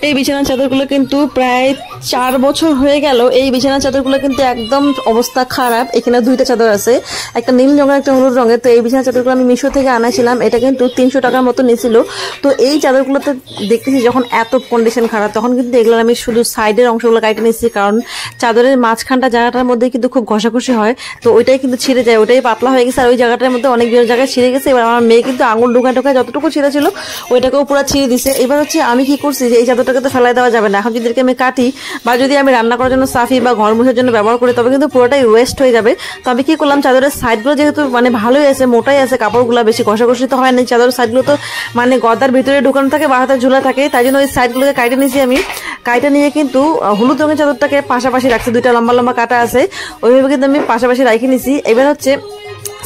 এই বিছানার চাদরগুলো কিন্তু প্রায় 4 বছর হয়ে গেল। এই বিছানার চাদরগুলো কিন্তু একদম অবস্থা খারাপ। এখানে দুইটা চাদর আছে, একটা নীল রঙের একটা হলুদ রঙের। তো এই বিছানার চাদরগুলো আমি মিশো থেকে আনাছিলাম, এটা কিন্তু 300 টাকার মতো নিয়েছিল। তো এই চাদরগুলোতে দেখতেছি যখন এত কন্ডিশন খারাপ, তখন কিন্তু এগুলো আমি শুধু সাইডের অংশগুলো কাটে নিয়েছি, কারণ চাদরের মাঝখানটা জায়গাটার মধ্যে কিন্তু খুব ঘষাঘষি হয়, তো ওইটাই কিন্তু ছিঁড়ে যায়, ওইটাই পাতলা হয়ে গেছে। আর ওই জায়গাটার মধ্যে অনেক জায়গায় ছিঁড়ে গেছে। এবার আমার মেয়ে কিন্তু আঙুল ঢোকায় যতটুকু ছিঁড়ে ছিল ওইটাকেও পুরো ছিঁড়ে দিছে। এবার হচ্ছে আমি কি করছি যে এই চাদরটাকে তো ফেলাই দেওয়া যাবে না, এখন যদি আমি কাটি বা যদি আমি রান্না করার জন্য সাফি বা ঘর মোছার জন্য ব্যবহার করি তবে কিন্তু পুরোটাই ওয়েস্ট হয়ে যাবে। তো আমি কি করলাম, চাদরের সাইডগুলো যেহেতু মানে ভালোই আছে, মোটাই আছে, কাপড়গুলো বেশি ঘষাঘষি তো হয় না, চাদরের সাইডগুলো তো মানে গদার ভিতরে ঢুকানো থাকে বা হাতে ঝুলা থাকে, তাই জন্য ওই সাইডগুলোকে কাটে নিয়েছি আমি। কাইটা নিয়ে কিন্তু হলুদ রঙের চাদরটাকে পাশাপাশি রাখছি, দুইটা লম্বা লম্বা কাটা আছে, ওইভাবে কিন্তু আমি পাশাপাশি রাখি নিছি। এবার হচ্ছে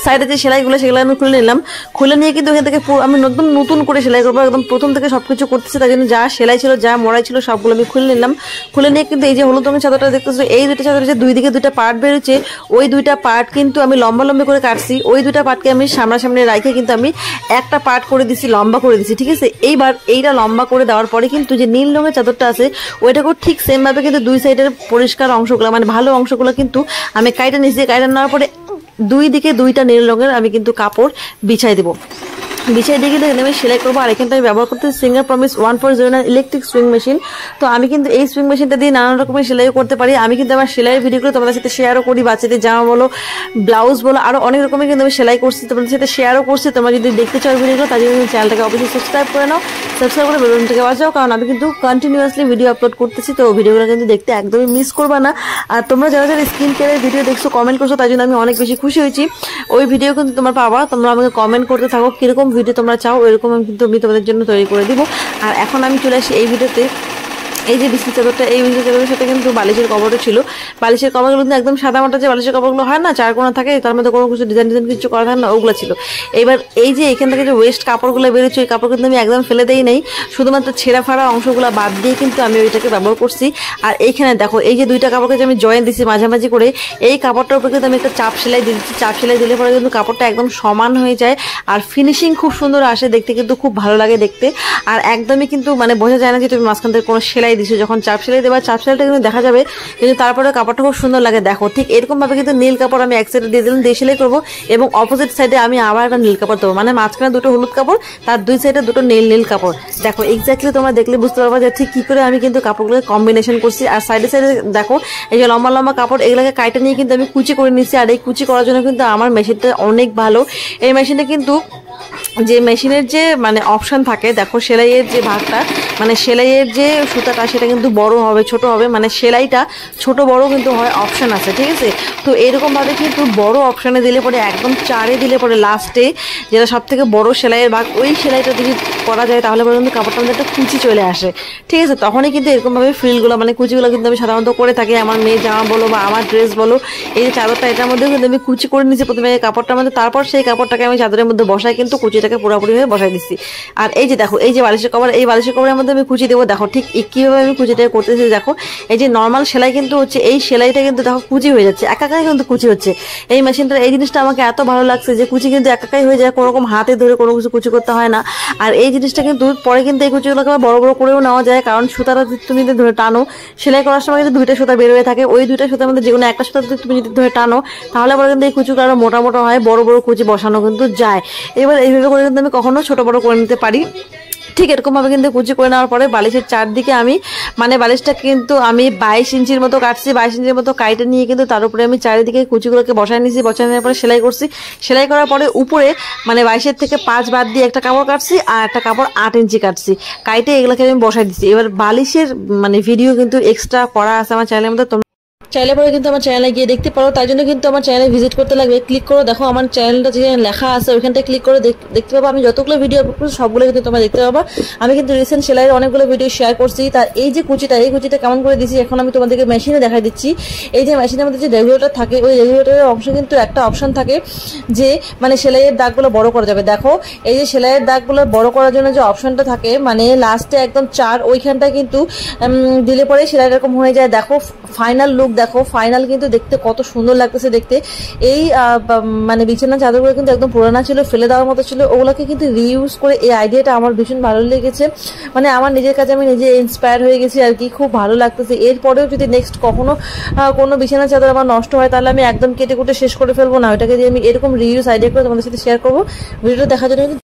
সাইডে যে সেলাইগুলো সেগুলো আমি খুলে নিলাম, খুলে নিয়ে কিন্তু এখান থেকে আমি নতুন করে সেলাই করবো, একদম প্রথম থেকে সবকিছু করতেছি। তাই জন্য যা সেলাই ছিল যা মোড়াই ছিল সবগুলো আমি খুলে নিলাম। খুলে নিয়ে কিন্তু এই যে হলুদ রঙের চাদরটা দেখতেছো, এই দুইটা চাদরের যে দুই দিকে দুইটা পার্ট বেরোচ্ছে, ওই দুইটা পার্ট কিন্তু আমি লম্বা লম্বা করে কাটছি। ওই দুইটা পার্টকে আমি সামনাসামনি রাখে কিন্তু আমি একটা পার্ট করে দিছি, লম্বা করে দিছি, ঠিক আছে। এইবার এইটা লম্বা করে দেওয়ার পরে কিন্তু যে নীল রঙের চাদরটা আছে ওইটাকেও ঠিক সেম ভাবে কিন্তু দুই সাইডের পরিষ্কার অংশগুলো মানে ভালো অংশগুলো কিন্তু আমি কাইটা নিছি। কাইটা নেওয়ার পরে দুই দিকে দুইটা নীল রঙের আমি কিন্তু কাপড় বিছাই দেবো। বিছাই দিয়ে কিন্তু এখানে আমি সেলাই করবো। আর এখানটা আমি ব্যবহার করতে singer promise 1409 electric sewing machine. তো আমি কিন্তু এই সুইং মেশিনটা দিয়ে নানান রকমের সেলাই করতে পারি। আমি কিন্তু আমার সেলাইয়ের ভিডিওগুলো তোমাদের সাথে শেয়ারও করি, বাচ্চাদের জামা বলো, ব্লাউজ বলো, আরো অনেক রকমের কিন্তু আমি সেলাই করছি, তোমাদের সাথে শেয়ারও করছি। তোমরা যদি দেখতে চাও ভিডিওগুলো তার জন্য চ্যানেলটাকে অবশ্যই সাবস্ক্রাইব করে নাও, সাবস্ক্রাইব করে বেল বাটনটাকে বাজাও, কারণ আমি কিন্তু কন্টিনিউয়াসলি ভিডিও আপলোড করতেছি। তো ভিডিওগুলো কিন্তু দেখতে একদমই মিস করবা না। আর তোমরা যারা যারা স্কিন কেয়ারের ভিডিও দেখছো, কমেন্ট করছো, তাই জন্য আমি অনেক বেশি খুশি হয়েছি। ওই ভিডিও কিন্তু তোমরা পাবা, তোমরা আমাকে কমেন্ট করতে থাকো কিরকম ভিডিও তোমরা চাও, এরকম কিন্তু আমি তোমাদের জন্য তৈরি করে দিব। আর এখন আমি চলে আসি এই ভিডিওতে। এই যে বিছানার চাদরটা, এই বিছানার চাদরের সাথে কিন্তু বালিশের কভারও ছিল। বালিশের কভারগুলো কিন্তু একদম সাদা মাটা যে বালিশের কভারগুলো হয় না, চার কোণা থাকে, তার মধ্যে কোনো কিছু ডিজাইন কিছু করা থাকে না, ওগুলো ছিল। এবার এই যে এখান থেকে যে ওয়েস্ট কাপড়গুলো বেরোচ্ছে, ওই কাপড় কিন্তু আমি একদম ফেলে দেই নাই, শুধুমাত্র ছেঁড়া ফাড়া অংশগুলো বাদ দিয়ে কিন্তু আমি ওইটাকে ব্যবহার করছি। আর এইখানে দেখো এই যে দুইটা কাপড়কে যে আমি জয়েন দিচ্ছি মাঝামাঝি করে, এই কাপড়টার উপরে কিন্তু আমি একটা চাপ সেলাই দিয়ে দিচ্ছি। চাপ সেলাই দিলে পরে কিন্তু কাপড়টা একদম সমান হয়ে যায় আর ফিনিশিং খুব সুন্দর আসে, দেখতে কিন্তু খুব ভালো লাগে দেখতে। আর একদমই কিন্তু মানে বোঝা যায় না যে তুমি মাঝখান থেকে কোনো সেলাই দিছো। যখন চাপ সেলাই দেবা চাপ সেলাইটা কিন্তু দেখা যাবে, কিন্তু তারপরে কাপড়টা খুব সুন্দর লাগে। দেখো ঠিক এরকম ভাবে কিন্তু নীল কাপড় আমি এক সাইডে দিয়ে দিলাম, দিয়ে সেলাই করবো, এবং অপোজিট সাইডে আমি আবার একটা নীল কাপড় দেবো, মানে মাঝখানে দুটো হলুদ কাপড়, তার দুই সাইডে দুটো নীল কাপড়। দেখো এক্স্যাক্টলি তোমরা দেখলে বুঝতে পারবা যে ঠিক কি করে আমি কিন্তু কাপড়গুলো কম্বিনেশন করছি। আর সাইডে সাইডে দেখো এই যে লম্বা লম্বা কাপড়, এগুলোকে কাইটে নিয়ে কিন্তু আমি কুচি করে নিচ্ছি। আর এই কুচি করার জন্য কিন্তু আমার মেশিনটা অনেক ভালো। এই মেশিনে কিন্তু যে মেশিনের যে মানে অপশন থাকে, দেখো সেলাইয়ের যে ভাগটা মানে সেলাইয়ের যে সুতাটা সেটা কিন্তু বড় হবে ছোট হবে, মানে সেলাইটা ছোট বড় কিন্তু হয়, অপশন আছে, ঠিক আছে। তো এরকম ভাবে কিন্তু বড় অপশনে দিলে পরে একদম চারে দিলে পরে লাস্টে যেটা সব থেকে বড় সেলাইয়ের ভাগ, ওই সেলাইটা যদি করা যায় তাহলে পরে কিন্তু কাপড়টার মধ্যে একটা কুচি চলে আসে, ঠিক আছে। তখনই কিন্তু এরকম ভাবে ফ্রিলগুলো মানে কুচিগুলো কিন্তু আমি সাধারণত করে থাকি। আমার মেয়ে জামা বলো বা আমার ড্রেস বলো, এই যে চাদরটা এটার মধ্যেও কিন্তু আমি কুচি করে নিচ্ছি প্রথমে কাপড়টার মধ্যে, তারপর সেই কাপড়টাকে আমি চাদরের মধ্যে বসাই কিন্তু কুচিটাকে পুরোপুরি হয়ে বসাই দিচ্ছি। আর এই যে দেখো এই যে বালিশের কভার, এই বালিশের কভারের মধ্যে আমি কুচি দেবো। দেখো ঠিক কিভাবে আমি কুচিটা করতেছি, দেখো এই যে নর্মাল সেলাই কিন্তু হচ্ছে, এই সেলাইটা কিন্তু দেখো কুচি হয়ে যাচ্ছে, একাকাই কিন্তু কুচি হচ্ছে। এই মেশিনটার এই জিনিসটা আমাকে এত ভালো লাগছে যে কুচি কিন্তু একাকাই হয়ে যায়, কোনো রকম হাতে ধরে কোনো কিছু কুচি করতে হয় না। আর এই জিনিসটা কিন্তু পরে কিন্তু এই কুচিগুলোকে বড় বড় করেও নেওয়া যায়, কারণ সুতাটা তুমি যদি ধরে টানো, সেলাই করার সময় কিন্তু দুইটা সুতা বের হয়ে থাকে, ওই দুইটা সুতার মধ্যে যে কোনো একটা সুতা তুমি যদি ধরে টানো তাহলে পরে কিন্তু এই কুচিগুলো আরো মোটা মোটা হয়, বড় বড় কুচি বসানো কিন্তু যায়। এবার এইভাবে করে কিন্তু আমি কখনো ছোট বড় করে নিতে পারি। ঠিক এরকম ভাবে কিন্তু কুচি করে নেওয়ার পরে বালিশের চারদিকে আমি মানে বালিশটা কিন্তু আমি 22 ইঞ্চির মতো কাটছি, 22 ইঞ্চির মতো কাইটে নিয়ে কিন্তু তার উপরে আমি চারিদিকে কুচিগুলোকে বসায় নিয়েছি। বসায় নেওয়ার পরে সেলাই করছি, সেলাই করার পরে উপরে মানে 22 থেকে 5 বাদ দিয়ে একটা কাপড় কাটছি আর একটা কাপড় 8 ইঞ্চি কাটছি, কাইটে এগুলোকে আমি বসাই দিচ্ছি। এবার বালিশের মানে ভিডিও কিন্তু এক্সট্রা করা আছে আমার চ্যানেলের মধ্যে, চাইলে পরে কিন্তু আমার চ্যানেলে গিয়ে দেখতে পারো। তাই জন্য কিন্তু আমার চ্যানেলে ভিজিট করতে লাগবে, ক্লিক করো, দেখো আমার চ্যানেলটা যেখানে লেখা আছে ওইখানটায় ক্লিক করে দেখতে পাবো আমি যতগুলো ভিডিও আপলোড করছি সবগুলো কিন্তু তোমরা দেখতে পাবা। আমি কিন্তু রিসেন্ট সেলাইয়ের অনেকগুলো ভিডিও শেয়ার করছি। তার এই যে কুচিটা, এই কুচিটা কেমন করে দিচ্ছি এখন আমি তোমাদেরকে মেশিনে দেখাই দিচ্ছি। এই যে মেশিনের মধ্যে যে রেগুলেটর থাকে, ওই রেগুলেটরের অংশ কিন্তু একটা অপশন থাকে যে মানে সেলাইয়ের দাগগুলো বড় করা যাবে। দেখো এই যে সেলাইয়ের দাগগুলো বড় করার জন্য যে অপশনটা থাকে মানে লাস্টে একদম 4 ওইখানটা কিন্তু দিলে পরে সেলাই এরকম হয়ে যায়। দেখো ফাইনাল লুক দেখো ফাইনাল কিন্তু দেখতে কত সুন্দর লাগতেছে দেখতে। এই মানে বিছানার চাদরগুলো কিন্তু একদম পুরানা ছিল, ফেলে দেওয়ার মতো ছিল, ওগুলোকে কিন্তু রিইউজ করে এই আইডিয়াটা আমার ভীষণ ভালো লেগেছে। মানে আমার নিজের কাছে আমি নিজে ইন্সপায়ার হয়ে গেছি আর কি, খুব ভালো লাগতেছে। এরপরেও যদি নেক্সট কখনো কোনো বিছানার চাদর আমার নষ্ট হয় তাহলে আমি একদম কেটে কুটে শেষ করে ফেলবো না, ওটাকে দিয়ে আমি এরকম রিইউজ আইডিয়া করে তোমাদের সাথে শেয়ার করবো। ভিডিওটা দেখার জন্য